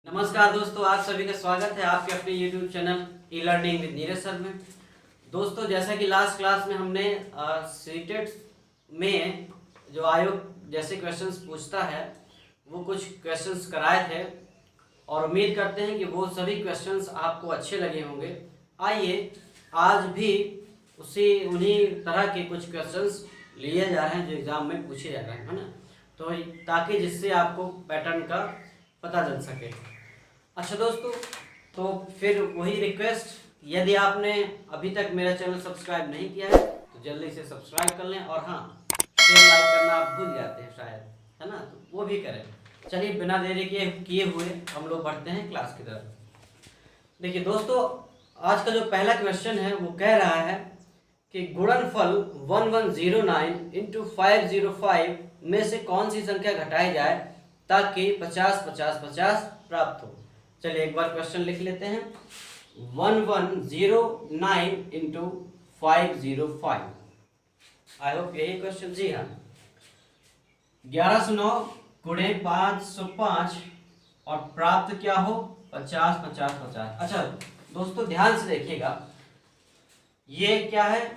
नमस्कार दोस्तों, आप सभी का स्वागत है आपके अपने YouTube channel e learning with Neeraj sir में। दोस्तों, जैसा कि लास्ट क्लास में हमने सीटेट में जो आयोग जैसे क्वेश्चंस पूछता है वो कुछ क्वेश्चंस कराए थे और उम्मीद करते हैं कि वो सभी क्वेश्चंस आपको अच्छे लगे होंगे। आइए आज भी उन्हीं तरह के कुछ क्वेश्चंस लिए जा रहे हैं जो एग्ज़ाम में पूछे जा रहे हैं, है ना। तो ताकि जिससे आपको पैटर्न का पता चल सके। अच्छा दोस्तों, तो फिर वही रिक्वेस्ट, यदि आपने अभी तक मेरा चैनल सब्सक्राइब नहीं किया है तो जल्दी से सब्सक्राइब कर लें और हाँ, शेयर लाइक करना आप भूल जाते हैं शायद, है ना, तो वो भी करें। चलिए बिना देरी के किए हुए हम लोग बढ़ते हैं क्लास की तरफ। देखिए दोस्तों, आज का जो पहला क्वेश्चन है वो कह रहा है कि गुणनफल 1109 इंटू 505 में से कौन सी संख्या घटाई जाए ताकि 50 50 50 प्राप्त हो। चलिए एक बार क्वेश्चन लिख लेते हैं। 1109 इंटू 505, आई होप यही क्वेश्चन। जी हाँ, 1109 गुणे 505 और प्राप्त क्या हो 50 50 50। अच्छा दोस्तों, ध्यान से देखिएगा, ये क्या है,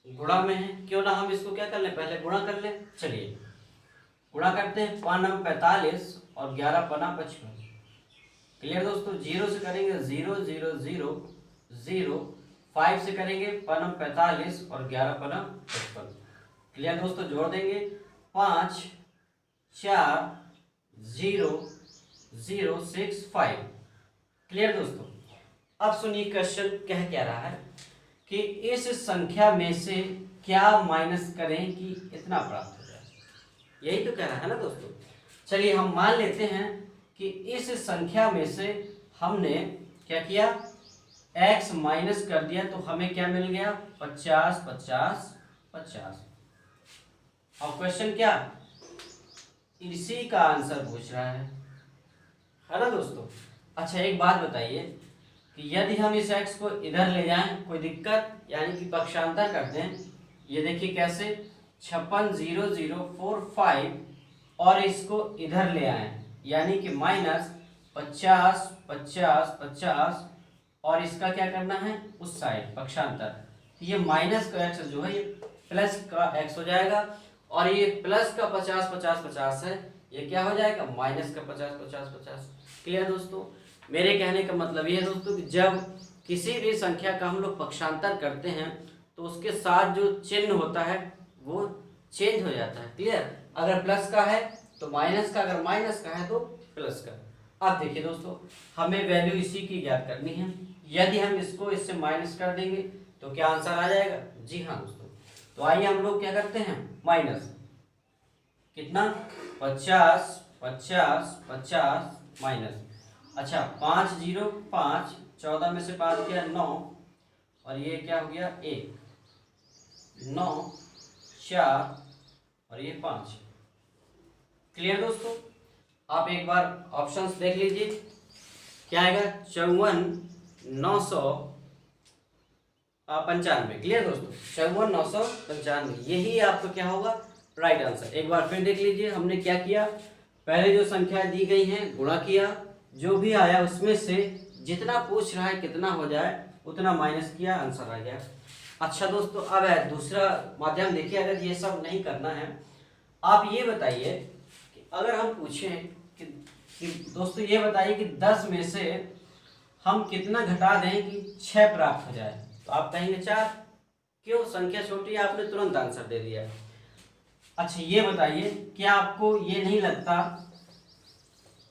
गुणा में है। क्यों ना हम इसको क्या कर लें, पहले गुणा कर लें। चलिए गुणा करते हैं। 5 45 और 11 पना 55। क्लियर दोस्तों, 0 से करेंगे 0 0 0 0, 5 से करेंगे 5 45 और 11 पना 55। क्लियर दोस्तों, जोड़ देंगे 5 4 0 0 6 5। क्लियर दोस्तों, अब सुनिए क्वेश्चन कह क्या रहा है कि इस संख्या में से क्या माइनस करें कि इतना प्राप्त हो जाए। यही तो कह रहा है ना दोस्तों। चलिए हम मान लेते हैं कि इस संख्या में से हमने क्या किया, x माइनस कर दिया तो हमें क्या मिल गया 50 50 50। और क्वेश्चन क्या, इसी का आंसर पूछ रहा है ना दोस्तों। अच्छा एक बात बताइए कि यदि हम इस x को इधर ले जाएं, कोई दिक्कत, यानी कि पक्षांतर कर दें। ये देखिए कैसे, 56 0 0 4 5 और इसको इधर ले आए, यानी कि माइनस 50 50 50 और इसका क्या करना है उस साइड पक्षांतर। ये माइनस का x जो है ये प्लस का x हो जाएगा और ये प्लस का 50 50 50 है, ये क्या हो जाएगा माइनस का 50 50 50। क्लियर दोस्तों, मेरे कहने का मतलब ये है दोस्तों कि जब किसी भी संख्या का हम लोग पक्षांतर करते हैं तो उसके साथ जो चिन्ह होता है वो चेंज हो जाता है। क्लियर, अगर प्लस का है तो माइनस का, अगर माइनस का है तो प्लस का। अब देखिए दोस्तों, हमें वैल्यू इसी की ज्ञात करनी है। यदि हम इसको इससे माइनस कर देंगे तो क्या आंसर आ जाएगा। जी हाँ दोस्तों, तो आइए हम लोग क्या करते हैं, माइनस कितना 50 50 50 माइनस। अच्छा 5 0 5, 14 में से 5 किया 9 और ये क्या हो गया 1, 9 4 और ये 5। क्लियर दोस्तों, आप एक बार ऑप्शंस देख लीजिए क्या आएगा, 54 995। क्लियर दोस्तों, 54 995 यही आपको क्या होगा राइट आंसर। एक बार फिर देख लीजिए, हमने क्या किया, पहले जो संख्या दी गई है गुणा किया, जो भी आया उसमें से जितना पूछ रहा है कितना हो जाए उतना माइनस किया, आंसर आ गया। अच्छा दोस्तों, अब है दूसरा माध्यम। देखिए अगर ये सब नहीं करना है, आप ये बताइए कि अगर हम पूछें कि दोस्तों ये बताइए कि 10 में से हम कितना घटा दें कि 6 प्राप्त हो जाए, तो आप कहेंगे 4। क्यों, संख्या छोटी है, आपने तुरंत आंसर दे दिया। अच्छा ये बताइए, क्या आपको ये नहीं लगता,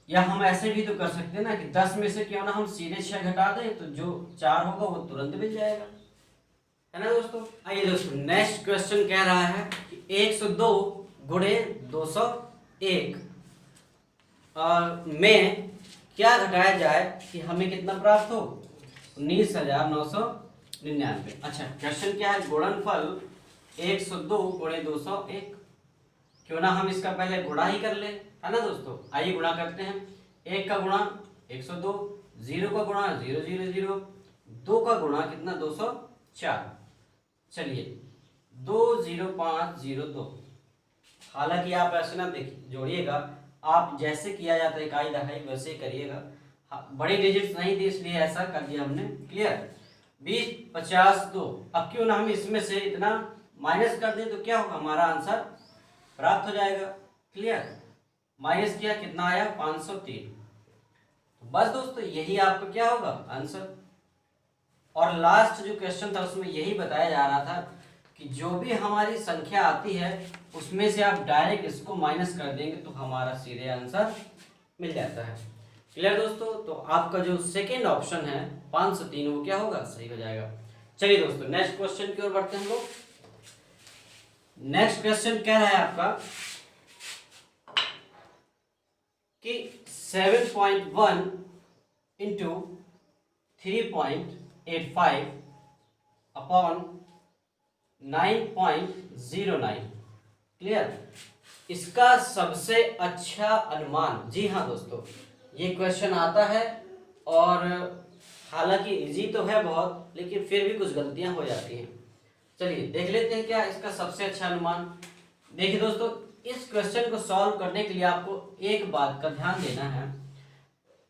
या हम ऐसे भी तो कर सकते हैं ना कि 10 में से क्यों ना हम सीधे 6 घटा दें तो जो 4 होगा वो तुरंत मिल जाएगा, है ना दोस्तों। आइए दोस्तों, नेक्स्ट क्वेश्चन कह रहा है कि 102 गुणे 201 में क्या घटाया जाए कि हमें कितना प्राप्त हो 19,999। अच्छा क्वेश्चन क्या है, गुणनफल 102 गुणे 201। क्यों ना हम इसका पहले गुणा ही कर ले, है ना दोस्तों। आइए गुणा करते हैं। 1 का गुणा 102, 0 का गुणा 0 0 0, 2 का गुणा कितना 204। चलिए 20502। हालांकि आप ऐसे ना देखिए जोड़िएगा, आप जैसे किया जाता है इकाई दहाई वैसे ही करिएगा, बड़ी डिजिट्स नहीं थी इसलिए ऐसा कर दिया हमने। क्लियर। 20 50 2। अब क्यों ना हम इसमें से इतना माइनस कर दें तो क्या होगा, हमारा आंसर प्राप्त हो जाएगा। क्लियर। माइनस किया, कितना आया 503। तो बस दोस्तों यही आपका क्या होगा आंसर। और लास्ट जो क्वेश्चन था उसमें यही बताया जा रहा था कि जो भी हमारी संख्या आती है उसमें से आप डायरेक्ट इसको माइनस कर देंगे तो हमारा सीधे आंसर मिल जाता है। क्लियर दोस्तों। तो आपका जो सेकेंड ऑप्शन है 503 वो क्या होगा, सही हो जाएगा। चलिए दोस्तों नेक्स्ट क्वेश्चन की ओर बढ़ते हैं हम लोग। नेक्स्ट क्वेश्चन कह रहा है आपका कि 7.1 इंटू 3.85 अपॉन 9.09। क्लियर। इसका सबसे अच्छा अनुमान। जी हाँ दोस्तों, ये क्वेश्चन आता है और हालांकि इजी तो है बहुत, लेकिन फिर भी कुछ गलतियां हो जाती हैं। चलिए देख लेते हैं क्या इसका सबसे अच्छा अनुमान। देखिए दोस्तों, इस क्वेश्चन को सॉल्व करने के लिए आपको एक बात का ध्यान देना है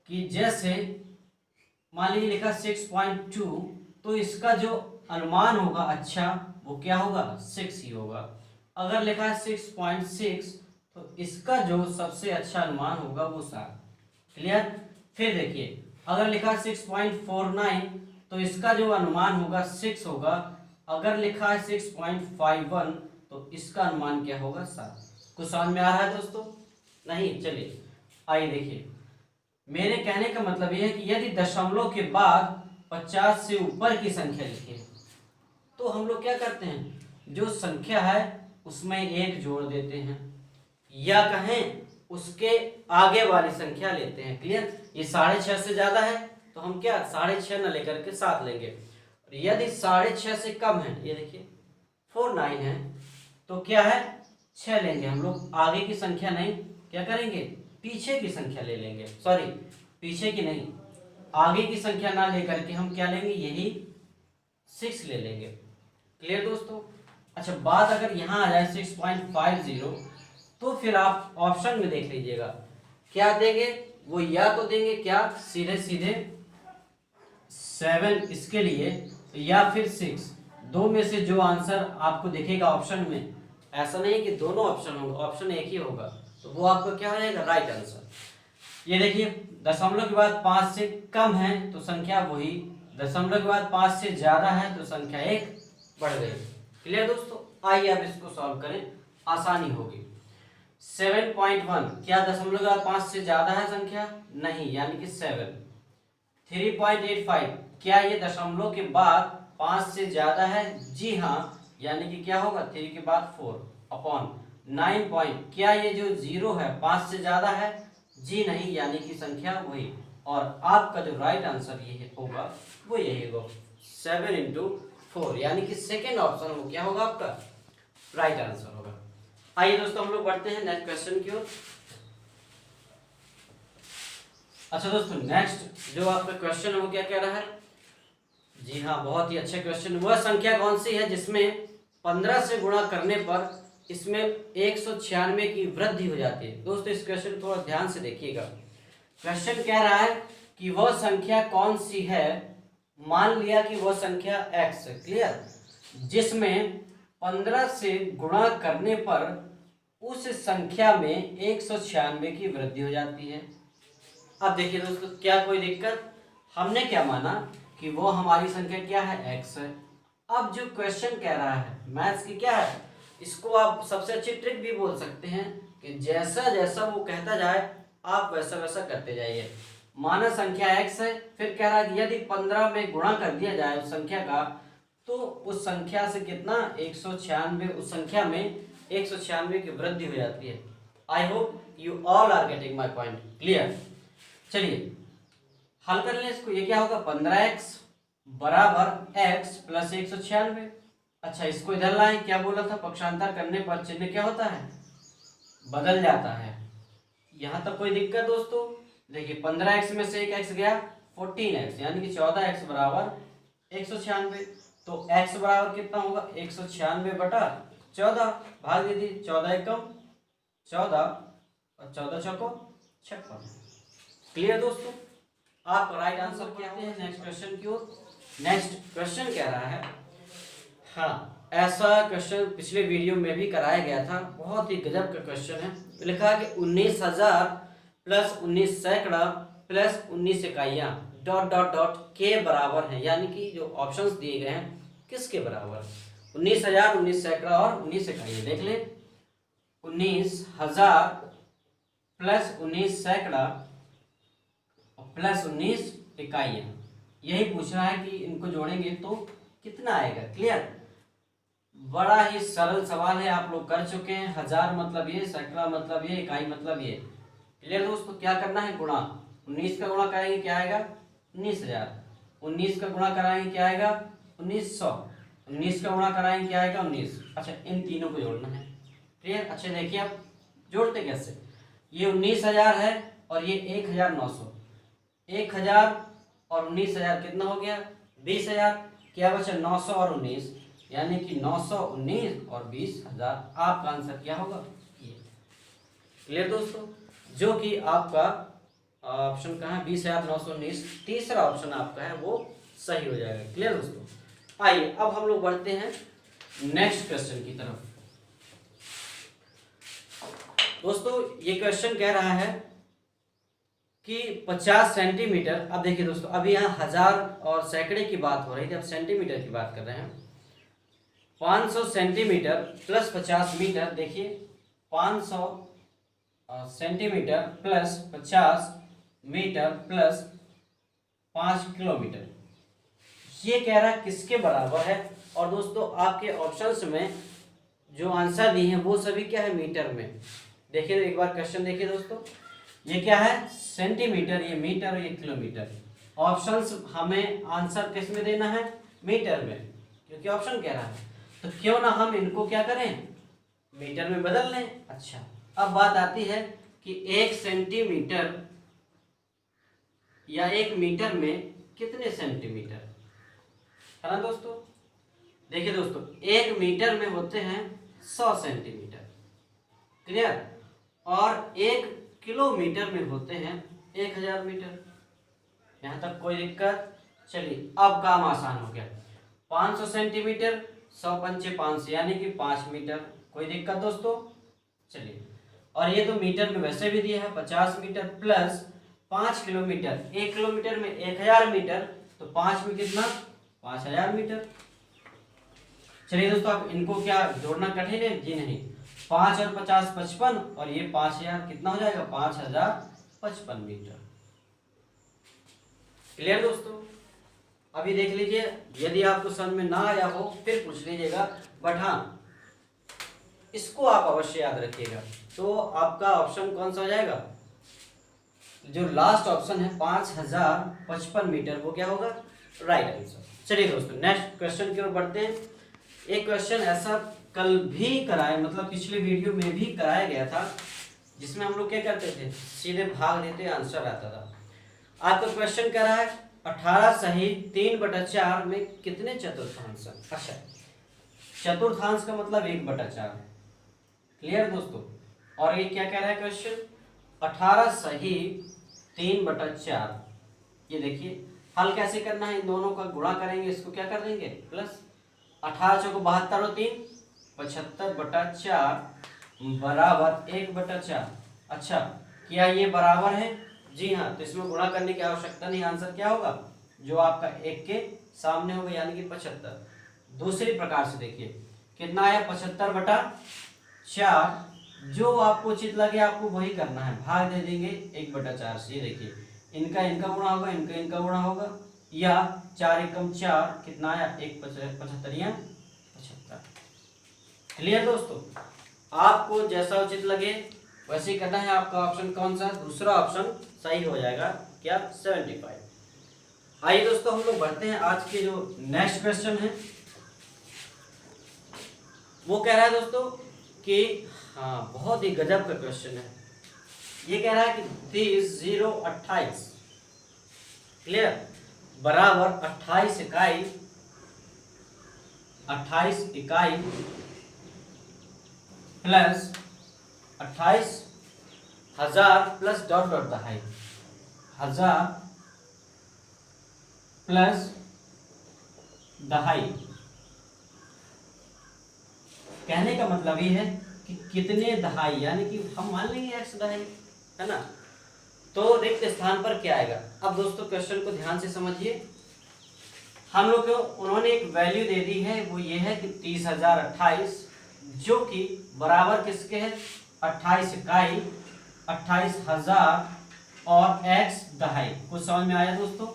कि जैसे मान लीजिए लिखा 6.2, तो इसका जो अनुमान होगा अच्छा वो क्या होगा, 6 ही होगा। अगर लिखा है 6.6 तो इसका जो सबसे अच्छा अनुमान होगा वो 7। क्लियर। फिर देखिए अगर लिखा है 6.49 तो इसका जो अनुमान होगा 6 होगा। अगर लिखा है 6.51 तो इसका अनुमान क्या होगा, 7। कुछ समझ में आ रहा है दोस्तों? नहीं। चलिए आइए देखिए, मेरे कहने का मतलब यह है कि यदि दशमलव के बाद 50 से ऊपर की संख्या लिखे तो हम लोग क्या करते हैं, जो संख्या है उसमें 1 जोड़ देते हैं, या कहें उसके आगे वाली संख्या लेते हैं। क्लियर। ये 6.5 से ज्यादा है तो हम क्या 6.5 न लेकर के 7 लेंगे। और यदि 6.5 से कम है, ये देखिए 49 है, तो क्या है 6 लेंगे हम लोग। आगे की संख्या नहीं, क्या करेंगे पीछे की संख्या ले लेंगे। सॉरी, पीछे की नहीं, आगे की संख्या ना लेकर के हम क्या लेंगे, यही 6 ले लेंगे। क्लियर दोस्तों। अच्छा, बात अगर यहाँ आ जाए 6.50 तो फिर आप ऑप्शन में देख लीजिएगा क्या देंगे, वो या तो देंगे क्या सीधे सीधे 7 इसके लिए, या फिर 6। दो में से जो आंसर आपको दिखेगा ऑप्शन में, ऐसा नहीं कि दोनों ऑप्शन होंगे, ऑप्शन एक ही होगा, तो वो आपका क्या हो जाएगा, राइट आंसर। ये देखिए दशमलव के बाद 5 से कम है तो संख्या वही, दशमलव के बाद 5 से ज्यादा है तो संख्या 1 बढ़ गई। क्लियर दोस्तों। आइए अब इसको सॉल्व करें, आसानी होगी। 7.1 क्या दशमलव के बाद 5 से ज्यादा है संख्या, नहीं, यानी कि 7। 3.85 क्या ये दशमलव के बाद 5 से ज्यादा है, जी हाँ, यानी कि क्या होगा 3 के बाद 4 अपॉन 9 क्या ये जो 0 है 5 से ज्यादा है, जी नहीं, यानी कि संख्या वही। और आपका जो राइट आंसर ये होगा वो यही होगा 7 इंटू 4, यानी कि सेकेंड ऑप्शन वो क्या होगा आपका राइट आंसर होगा। आइए दोस्तों हम लोग बढ़ते हैं नेक्स्ट क्वेश्चन की ओर। अच्छा दोस्तों, नेक्स्ट जो आपका क्वेश्चन है वो क्या कह रहा है, जी हाँ बहुत ही अच्छा क्वेश्चन। वह संख्या कौन सी है जिसमें 15 से गुणा करने पर इसमें 196 की वृद्धि हो जाती है। दोस्तों इस क्वेश्चन को थोड़ा ध्यान से देखिएगा। क्वेश्चन कह रहा है कि वह संख्या कौन सी है, मान लिया कि वह संख्या x है। क्लियर। जिसमें 15 से गुणा करने पर उस संख्या में 196 की वृद्धि हो जाती है। अब देखिए दोस्तों, क्या कोई दिक्कत, हमने क्या माना कि वो हमारी संख्या क्या है, x है। अब जो क्वेश्चन कह रहा है मैथ्स की क्या है, इसको आप सबसे अच्छी ट्रिक भी बोल सकते हैं कि जैसा जैसा वो कहता जाए आप वैसा वैसा करते जाइए। माना संख्या x है, फिर कह रहा है कि यदि 15 में गुणा कर दिया जाए उस संख्या का तो उस संख्या से कितना 196, उस संख्या में 196 की वृद्धि हो जाती है। I hope you all are getting my point. Clear. चलिए हल कर लें इसको। ये क्या होगा 15x बराबर x प्लस 196। अच्छा इसको इधर लाए, क्या बोला था, पक्षांतर करने पर चिन्ह क्या होता है, बदल जाता है। यहां तक कोई दिक्कत दोस्तों? देखिए 15x में से एक x गया 14x, यानी कि 14x बराबर 196। तो x बराबर कितना होगा 196 बटा 14, भाग दे दी, 14 एकम 14 और 14 चौको 56। क्लियर दोस्तों। आप राइट आंसर कहते हैं नेक्स्ट क्वेश्चन की ओर। नेक्स्ट क्वेश्चन कह रहा है, हाँ ऐसा क्वेश्चन पिछले वीडियो में भी कराया गया था, बहुत ही गजब का क्वेश्चन है। लिखा कि 19,000 प्लस 19 सैकड़ा प्लस 19 इकाइयाँ डॉट डॉट डॉट के बराबर है, यानी कि जो ऑप्शंस दिए गए हैं किसके बराबर, 19,000, 19 सैकड़ा और 19 इकाइयाँ। देख ले, 19,000 प्लस 19 सैकड़ा प्लस 19 इकाइयाँ, यही पूछ रहा है कि इनको जोड़ेंगे तो कितना आएगा। क्लियर, बड़ा ही सरल सवाल है, आप लोग कर चुके हैं। 1000 मतलब ये, सैकड़ा मतलब ये, इकाई मतलब ये। क्लियर दोस्तों, क्या करना है, गुणा। 19 का गुणा कराएंगे क्या आएगा, 19,000। 19 का गुणा कराएंगे क्या आएगा, 1900। 19 का गुणा कराएंगे क्या आएगा, 19। अच्छा, इन तीनों को जोड़ना है। क्लियर, अच्छा देखिए आप जोड़ते कैसे, ये 19,000 है और ये 1,900। 1,000 और 19,000 कितना हो गया, 20,000। क्या बचा, 900 और 19, यानी कि 919 और 20,000। आपका आंसर क्या होगा, ये। क्लियर दोस्तों, जो कि आपका ऑप्शन कहाँ है, 20,919, तीसरा ऑप्शन आपका है वो सही हो जाएगा। क्लियर दोस्तों, आइए अब हम लोग बढ़ते हैं नेक्स्ट क्वेश्चन की तरफ। दोस्तों ये क्वेश्चन कह रहा है कि 50 सेंटीमीटर। अब देखिए दोस्तों, अभी यहाँ 1000 और सैकड़े की बात हो रही थी, अब सेंटीमीटर की बात कर रहे हैं। 500 सेंटीमीटर प्लस 50 मीटर। देखिए 500 centimetre plus 50 metre plus 5 kilometre, ये कह रहा है किसके बराबर है। और दोस्तों आपके ऑप्शंस में जो आंसर दिए हैं वो सभी क्या है, मीटर में। देखिए एक बार क्वेश्चन देखिए दोस्तों, ये क्या है, सेंटीमीटर, ये मीटर और ये किलोमीटर। ऑप्शंस हमें आंसर किस में देना है, मीटर में, क्योंकि ऑप्शन कह रहा है। तो क्यों ना हम इनको क्या करें, मीटर में बदल लें। अच्छा, अब बात आती है कि 1 सेंटीमीटर या 1 मीटर में कितने सेंटीमीटर है ना दोस्तों। देखिए दोस्तों, 1 मीटर में होते हैं 100 सेंटीमीटर। क्लियर, और 1 किलोमीटर में होते हैं 1000 मीटर। यहाँ तक कोई दिक्कत, चलिए अब काम आसान हो गया। 500 सेंटीमीटर, 100 पंचे 500, यानी कि 5 मीटर। कोई दिक्कत दोस्तों, चलिए। और ये तो मीटर में वैसे भी दिया है, 50 मीटर प्लस 5 किलोमीटर। 1 किलोमीटर में 1000 मीटर, तो 5 में कितना, 5000 मीटर। चलिए दोस्तों, अब इनको क्या जोड़ना कठिन है, जी नहीं। 5 और 50 55, और ये 5000 कितना हो जाएगा, 5055 मीटर। क्लियर दोस्तों, अभी देख लीजिए, यदि आपको समझ में ना आया हो फिर पूछ लीजिएगा, बट हाँ इसको आप अवश्य याद रखिएगा। तो आपका ऑप्शन कौन सा हो जाएगा, जो लास्ट ऑप्शन है 5055 मीटर, वो क्या होगा, राइट आंसर। चलिए दोस्तों नेक्स्ट क्वेश्चन की ओर बढ़ते हैं। एक क्वेश्चन ऐसा कल भी कराया, मतलब पिछले वीडियो में भी कराया गया था, जिसमें हम लोग क्या करते थे, सीधे भाग देते आंसर आता था। आपका क्वेश्चन कह रहा है 18 सही 3/4 में कितने चतुर्थांश। अच्छा, चतुर्थांश का मतलब 1/4। क्लियर दोस्तों, और ये क्या कह रहा है क्वेश्चन, 18 सही 3/4। ये देखिए हल कैसे करना है, इन दोनों का गुणा करेंगे, इसको क्या कर देंगे प्लस। 18 चौको 72 और 3 75/4 बराबर 1/4। अच्छा, क्या ये बराबर है, जी हाँ, तो इसमें गुणा करने की आवश्यकता नहीं, आंसर क्या होगा, जो आपका 1 के सामने होगा, यानी कि 75। दूसरी प्रकार से देखिए कितना आया, 75/4। जो आपको उचित लगे आपको वही करना है, भाग दे देंगे 1/4 से। ये देखिए इनका इनका गुणा होगा, इनका इनका गुणा होगा, या 4 एकम 4 कितना आया, 1 75 या 75। क्लियर दोस्तों, आपको जैसा उचित लगे वैसे ही करना है। आपका ऑप्शन कौन सा, दूसरा ऑप्शन सही हो जाएगा, क्या 75। आइए दोस्तों हम लोग बढ़ते हैं आज के जो नेक्स्ट क्वेश्चन है। वो कह रहा है दोस्तों कि हाँ बहुत ही गजब का क्वेश्चन है। ये कह रहा है कि 30 0 28 क्लियर बराबर 28 इकाई 28 इकाई plus 28,000 plus dot dot 1000 plus दहाई। कहने का मतलब ये है कि कितने दहाई, यानी कि हम मान लेंगे x दहाई, है ना। तो रिक्त स्थान पर क्या आएगा। अब दोस्तों क्वेश्चन को ध्यान से समझिए। हम लोग को उन्होंने एक वैल्यू दे दी है, वो ये है कि 30,028, जो कि बराबर किसके है, 28 इकाई, 28,000 और x दहाई। कुछ समझ में आया दोस्तों,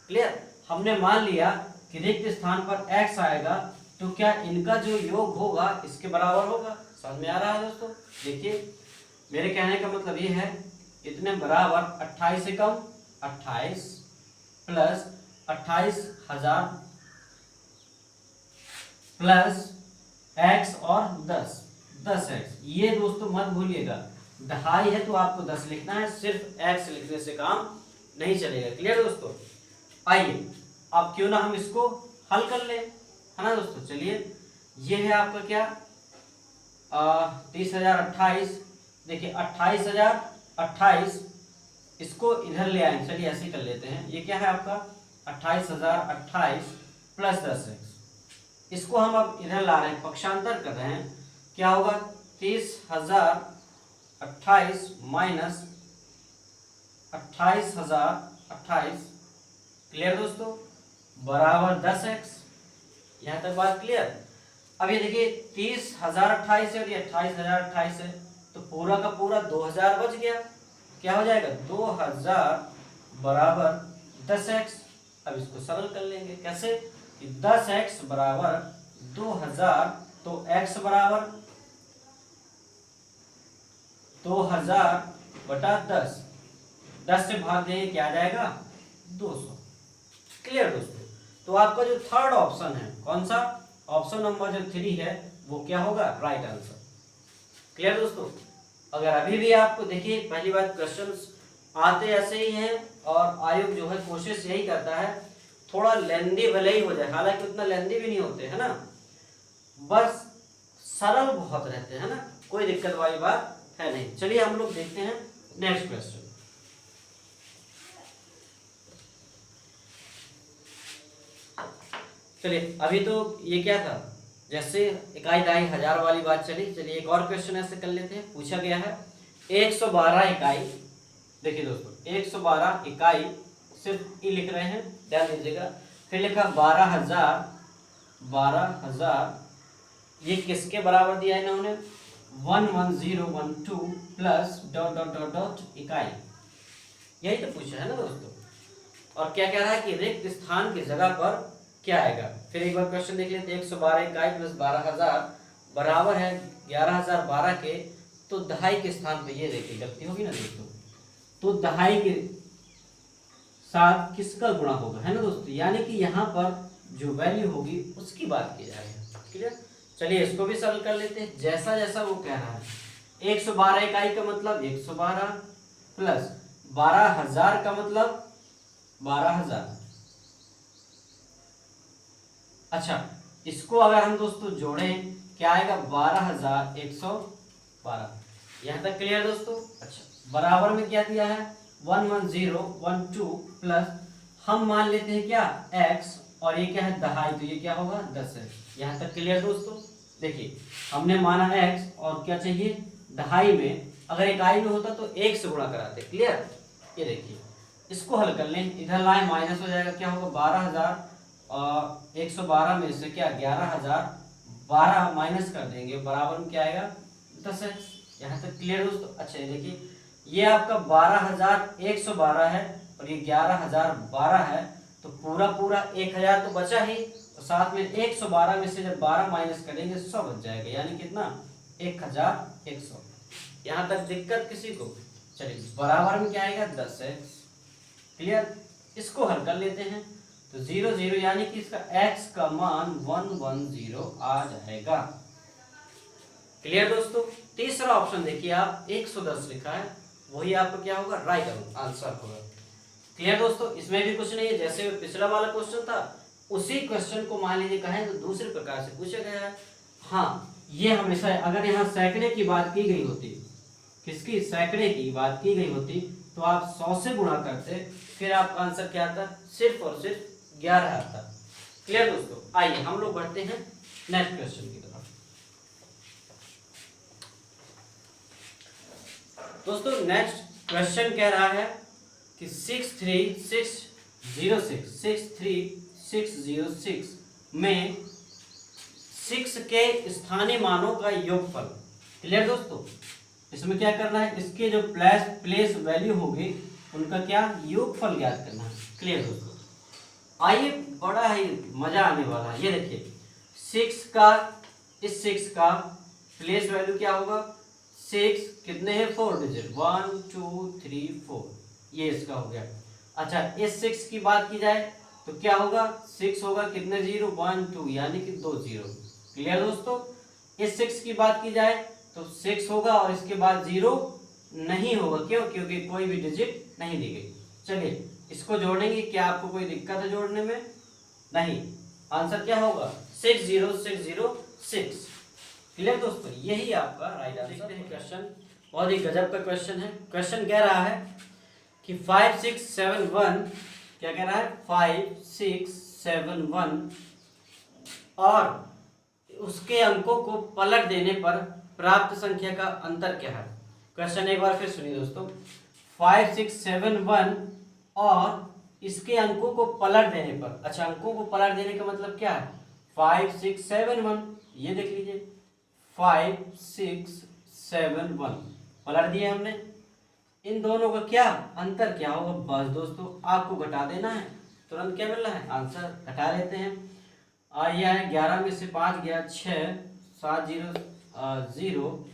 क्लियर। हमने मान लिया कि रिक्त स्थान पर x आएगा, तो क्या इनका जो योग होगा इसके बराबर होगा। समझ में आ रहा है दोस्तों। देखिए मेरे कहने का मतलब ये है, इतने बराबर 28 से कम 28 प्लस 28,000 प्लस x और 10x। ये दोस्तों मत भूलिएगा, दहाई है तो आपको 10 लिखना है, सिर्फ x लिखने से काम नहीं चलेगा। क्लियर दोस्तों। आइए अब क्यों ना हम इसको हल कर लें, है ना दोस्तों। चलिए ये है आपका क्या 30,028। देखिए 28,028 इसको इधर ले आए, चलिए ऐसे कर लेते हैं। ये क्या है आपका 28,028 प्लस 10x। इसको हम अब इधर ला रहे हैं, पक्षांतर कर रहे हैं। क्या होगा 30,028 माइनस 28,028, क्लियर दोस्तों, बराबर 10x। यहां तक बात क्लियर। अब ये देखिए 30,028 है और ये 28,028 है, तो पूरा का पूरा 2000 बच गया। क्या हो जाएगा 2000 बराबर 10x। अब इसको सरल कर लेंगे, कैसे कि 10x बराबर 2000, तो x बराबर 2000 बटा 10, 10 से भाग देंगे क्या आ जाएगा 200। क्लियर दोस्तों। तो आपका जो थर्ड ऑप्शन है, कौन सा, ऑप्शन नंबर जो 3 है, वो क्या होगा, राइट आंसर। क्लियर दोस्तों। अगर अभी भी आपको देखिए, पहली बात क्वेश्चंस आते ऐसे ही हैं और आयोग जो है कोशिश यही करता है थोड़ा लेंदी भले ही हो जाए, हालांकि उतना लेंदी भी नहीं होते, है ना, बस सरल बहुत रहते हैं, है ना, कोई दिक्कत वाली बात है नहीं। चलिए हम लोग देखते हैं नेक्स्ट क्वेश्चन। चलिए अभी तो ये क्या था, जैसे इकाई दहाई हजार वाली बात चली। चलिए एक और क्वेश्चन ऐसे कर लेते हैं। पूछा गया है 112 इकाई। देखिए दोस्तों 112 इकाई, सिर्फ ई लिख रहे हैं, ध्यान दीजिएगा। फिर लिखा 12,000, ये किसके बराबर दिया है इन्होंने, 11012 plus dot dot dot dot इकाई। यही तो पूछा है ना दोस्तों। और क्या कह रहा है कि रिक्त स्थान की जगह पर क्या आएगा। फिर एक बार क्वेश्चन देख लेते हैं। 112 इकाई प्लस 12,000 बराबर है 11,012 के, तो दहाई के स्थान पे, ये देखिए गलती होगी ना दोस्तों, तो दहाई के साथ किसका गुणा होगा, है ना दोस्तों, यानी कि यहाँ पर जो वैल्यू होगी उसकी बात की जा रही है। क्लियर। चलिए इसको भी सरल कर लेते हैं, जैसा जैसा वो कह रहा है। 112 इकाई का मतलब 112 प्लस 12,000 का मतलब 12,000। अच्छा, इसको अगर हम दोस्तों जोड़ें क्या आएगा 12,112। यहां तक क्लियर दोस्तों। अच्छा, बराबर में क्या दिया है 11012 प्लस, हम मान लेते हैं क्या x, और ये क्या है दहाई, तो ये क्या होगा 10 है। यहां तक क्लियर दोस्तों। देखिए हमने माना x और क्या चाहिए दहाई में, अगर इकाई में होता तो 1 से गुणा कराते। क्लियर। ये देखिए इसको हल कर लें, इधर लाए माइनस हो जाएगा, क्या होगा 12,000 और 112 में से क्या 11,012 माइनस कर देंगे, बराबर में क्या आएगा 10x। यहाँ तक क्लियर दोस्तों। अच्छा ये देखिए ये आपका 12,112 है और ये 11,012 है, तो पूरा पूरा 1,000 तो बचा ही, तो साथ में 112 में से जब 12 माइनस करेंगे 100 बच जाएगा, यानी कितना 1,100। यहाँ तक दिक्कत किसी को। चलिए बराबर में क्या आएगा 10x। क्लियर। इसको हल कर लेते हैं, तो 0 0 यानी कि इसका x का मान 110 आ जाएगा। क्लियर दोस्तों। तीसरा ऑप्शन देखिए आप 110 लिखा है, वही आपका क्या होगा राइट आंसर होगा। क्लियर दोस्तों। इसमें भी कुछ नहीं है, जैसे पिछला वाला क्वेश्चन था उसी क्वेश्चन को मान लीजिए कहें तो दूसरे प्रकार से पूछा गया है। हाँ ये हमेशा, अगर यहाँ सैकड़े की बात की गई होती, किसकी, सैकड़े की बात की गई होती, तो आप 100 से गुणा करते, फिर आपका आंसर क्या आता? सिर्फ और सिर्फ 11 आता। क्लियर दोस्तों? आइए हम लोग बढ़ते हैं नेक्स्ट क्वेश्चन की तरफ। दोस्तों नेक्स्ट क्वेश्चन कह रहा है कि 63606 में 6 के स्थानीय मानों का योगफल। क्लियर दोस्तों? इसमें क्या करना है? इसके जो प्लेस वैल्यू होगी उनका क्या योगफल ज्ञात करना है। क्लियर दोस्तों? आइए बड़ा ही मजा आने वाला है। ये देखिए 6 का प्लेस वैल्यू क्या होगा? 6 कितने हैं? 4 डिजिट, 1 2 3 4, ये इसका हो गया। अच्छा इस 6 की बात की जाए तो क्या होगा? 6 होगा कितने जीरो? 1 2, यानी कि 2 जीरो। क्लियर दोस्तों? इस 6 की बात की जाए तो 6 होगा और इसके बाद 0 नहीं होगा। क्यों? क्योंकि कोई भी डिजिट नहीं दी गई। चलिए इसको जोड़ेंगे। क्या आपको कोई दिक्कत है जोड़ने में? नहीं। आंसर क्या होगा? 60606। क्लियर दोस्तों? यही आपका राइट आंसर है। क्वेश्चन बहुत ही गजब का क्वेश्चन है। क्वेश्चन कह रहा है कि 5671, क्या कह रहा है? 5671 और उसके अंकों को पलट देने पर प्राप्त संख्या का अंतर क्या है? क्वेश्चन एक बार फिर सुनिए दोस्तों। 5671 और इसके अंकों को पलट देने पर, अच्छा अंकों को पलट देने का मतलब क्या है? 5671, ये देख लीजिए 5671 पलट दिया हमने। इन दोनों का क्या अंतर क्या होगा? बस दोस्तों आपको घटा देना है। तुरंत क्या मिल रहा है? आंसर घटा लेते हैं। यह है 11 में से 5 गया 6, 7 0 0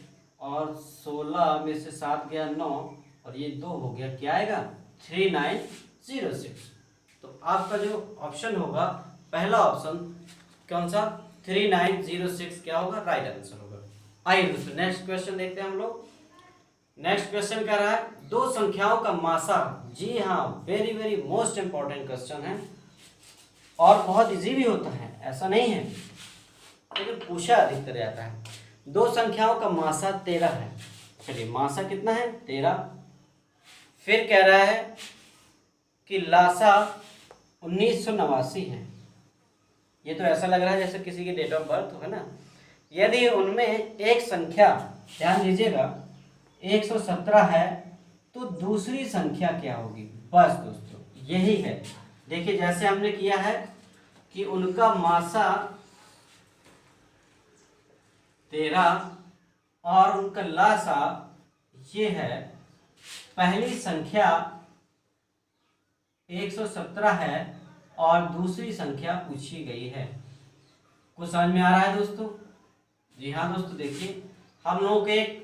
और 16 में से 7 गया 9 और ये 2 हो गया। क्या आएगा? 3906। तो आपका जो ऑप्शन होगा पहला ऑप्शन कौन सा? 3906 क्या होगा? राइट आंसर होगा। आइए दोस्तों नेक्स्ट क्वेश्चन देखते हैं हम लोग। नेक्स्ट क्वेश्चन कह रहा है दो संख्याओं का मासा। जी हाँ, very very most important question है और बहुत इजी भी होता है, ऐसा नहीं है, लेकिन पूछा अधिकतर जाता है। दो संख्याओं का मासा 13 है। चलिए मासा कितना है? 13। फिर कह रहा है कि लासा 1989 है। ये तो ऐसा लग रहा है जैसे किसी की डेट ऑफ बर्थ है ना। यदि उनमें एक संख्या, ध्यान दीजिएगा, 117 है तो दूसरी संख्या क्या होगी? बस दोस्तों यही है। देखिए जैसे हमने किया है कि उनका मासा 13 और उनका लासा ये है, पहली संख्या 117 है और दूसरी संख्या पूछी गई है। कुछ समझ में आ रहा है दोस्तों? जी हाँ दोस्तों, देखिए हम लोगों के एक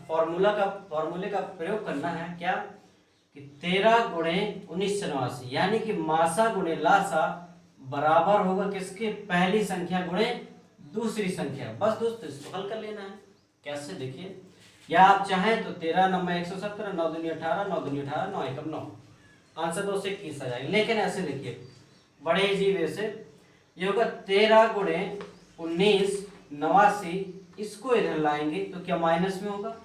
फॉर्मूले का प्रयोग करना है। क्या कि 13 गुणे 1989 यानी कि मासा गुणे लासा बराबर होगा किसके? पहली संख्या गुणे दूसरी संख्या। बस दोस्तों इसको हल कर लेना है। कैसे? देखिए, या आप चाहें तो 13 नंबर 117, 9 दूनी 18, 9 दूनी 18, 9 एकम 9, आंसर 2 से 21 आ जाएगा। लेकिन ऐसे देखिए बड़े इजी वे से, ये होगा 13 गुणे 1989, इसको इधर लाएंगे तो क्या माइनस में होगा?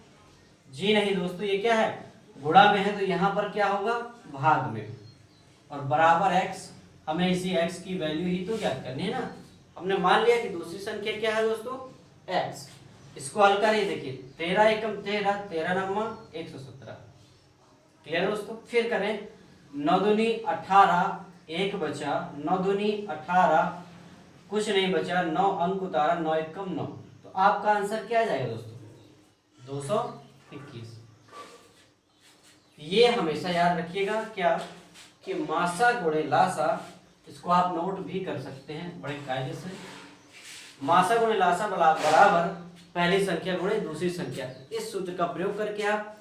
जी नहीं दोस्तों, ये क्या है? गुणा में है तो यहाँ पर क्या होगा? भाग में। और बराबर x, हमें इसी x की वैल्यू ही तो ज्ञात करनी है ना। हमने मान लिया कि दूसरी संख्या क्या है दोस्तों? x। इसको हल करिए। देखिए 13 एकम 13, 13 नंबर 117। क्लियर दोस्तों? फिर करें 9 दूनी 18, 1 बचा, 9 दूनी 18, कुछ नहीं बचा, 9 अंक उतारा, 9 एकम 9। तो आपका आंसर क्या आ जाएगा दोस्तों? 221। ये हमेशा याद रखिएगा क्या कि मासा गुणे लासा, इसको आप नोट भी कर सकते हैं बड़े कायदे से। मासा गुणे लासा बराबर पहली संख्या गुणे दूसरी संख्या। इस सूत्र का प्रयोग करके आप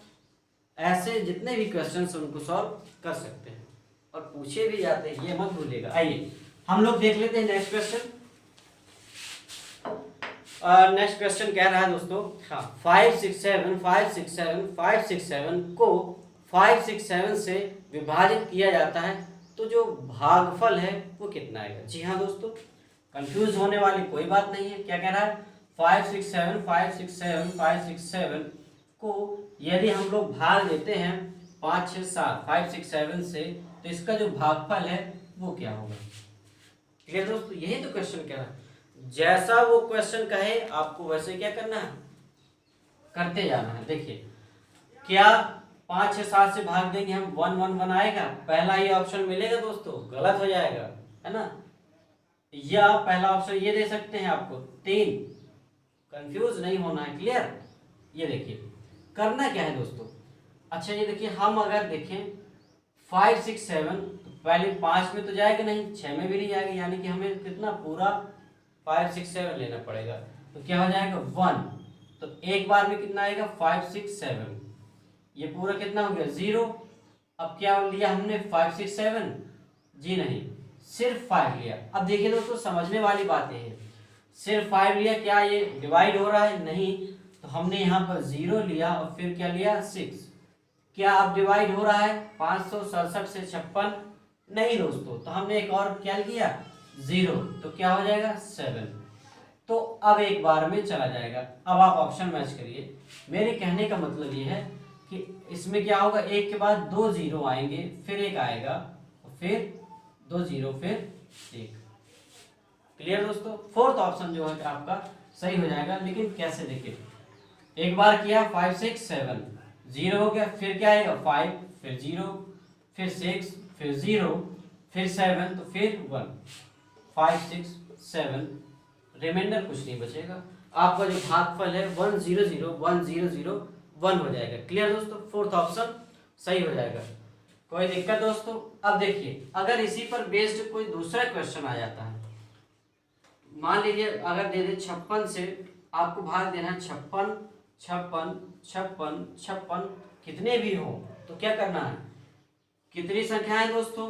ऐसे जितने भी क्वेश्चंस उनको सॉल्व कर सकते हैं और पूछे भी जाते हैं, ये मत भूलिएगा। आइए हम लोग देख लेते हैं नेक्स्ट क्वेश्चन। नेक्स्ट क्वेश्चन कह रहा है दोस्तों, हाँ 567 को 567 से विभाजित किया जाता है तो जो भागफल है वो कितना आएगा? जी हाँ दोस्तों, कंफ्यूज होने वाली कोई बात नहीं है। क्या कह रहा है? 567 को यदि हम लोग भाग देते हैं 5 6 7 5 6 7 से, तो इसका जो भागफल है वो क्या होगा। क्लियर दोस्तों, यही तो क्वेश्चन कह रहा है, जैसा वो क्वेश्चन कहे आपको वैसे क्या करना है, करते जाना है। देखिए क्या 5 6 7 से भाग देंगे हम 1 1 1 आएगा, पहला ही ऑप्शन मिलेगा दोस्तों, गलत हो जाएगा, है ना। या पहला ऑप्शन ये दे सकते हैं आपको 3, कंफ्यूज नहीं होना है। क्लियर, ये देखिए करना क्या है दोस्तों। अच्छा ये देखिए, हम अगर देखें 5 6 7, तो पहले 5 में तो जाएगा नहीं, 6 में भी नहीं जाएगा, यानी कि हमें कितना पूरा 5 6 7 लेना पड़ेगा। तो क्या हो जाएगा 1, तो एक बार में कितना आएगा 5 6 7, ये पूरा कितना हो गया 0। अब क्या लिया हमने 5 6 7, जी नहीं, सिर्फ 5 लिया। अब देखिए दोस्तों समझने वाली बात ये है, सिर्फ 5 लिया, क्या ये डिवाइड हो रहा है, नहीं, तो हमने यहाँ पर 0 लिया और फिर क्या लिया 6। क्या अब डिवाइड हो रहा है 567 से 56, नहीं दोस्तों, तो हमने एक और क्या किया 0, तो क्या हो जाएगा 7। तो अब एक बार में चला जाएगा। अब आप ऑप्शन मैच करिए, मेरे कहने का मतलब ये है कि इसमें क्या होगा, एक के बाद 2 0 आएंगे, फिर एक आएगा, फिर 2 0, फिर 1। क्लियर दोस्तों, फोर्थ ऑप्शन जो है आपका सही हो जाएगा। लेकिन कैसे, देखिए एक बार किया 5 6 7, 0 हो गया, फिर क्या आएगा 5, फिर 0, फिर 6, फिर 0, फिर 7, तो फिर 1, 5 6 7, रिमाइंडर कुछ नहीं बचेगा। आपका जो भागफल है 1 0 0 1 0 0 1 हो जाएगा। क्लियर दोस्तों, फोर्थ ऑप्शन सही हो जाएगा। कोई दिक्कत दोस्तों। अब देखिए अगर इसी पर बेस्ड कोई दूसरा क्वेश्चन आ जाता है, मान लीजिए अगर दे दे 56 से आपको भाग देना है 56 56 56 56, कितने भी हो तो क्या करना है, कितनी संख्या है दोस्तों,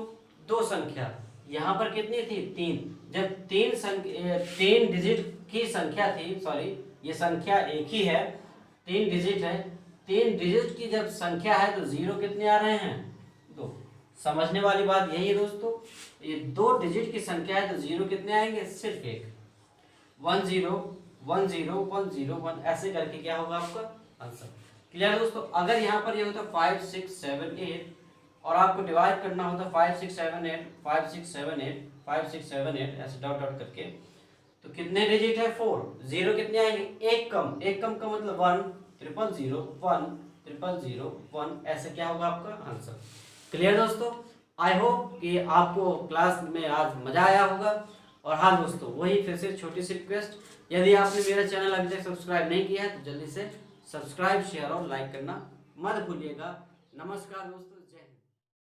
2 संख्या, यहाँ पर कितनी थी 3, जब 3 डिजिट की संख्या थी, सॉरी ये संख्या एक ही है, 3 डिजिट है, 3 डिजिट की जब संख्या है तो 0 कितने आ रहे हैं 2। समझने वाली बात यही है दोस्तों, ये 2 डिजिट की संख्या है तो 0 कितने आएंगे, सिर्फ एक, 1 0 1 0 1 0 1, ऐसे करके क्या होगा आपका आंसर। क्लियर दोस्तों, अगर यहाँ पर ये होता 5 6 7 8 और आपको डिवाइड करना होता 5 6 7 8 5 6 7 8 5 6 7 8 ऐसे डॉट डॉट करके, तो कितने डिजिट है 4, 0 कितने आएंगे, एक कम, एक कम का मतलब 1 0 0 1 0 0 1, ऐसे क्या होगा आपका आंसर। क्लियर दोस्तों, आई होप कि आपको क्लास में आज मजा आया होगा। और हाँ दोस्तों, वही फिर से छोटी सी रिक्वेस्ट, यदि आपने मेरा चैनल अभी तक सब्सक्राइब नहीं किया है तो जल्दी से सब्सक्राइब शेयर और लाइक करना मत भूलिएगा। नमस्कार दोस्तों, जय हिंद।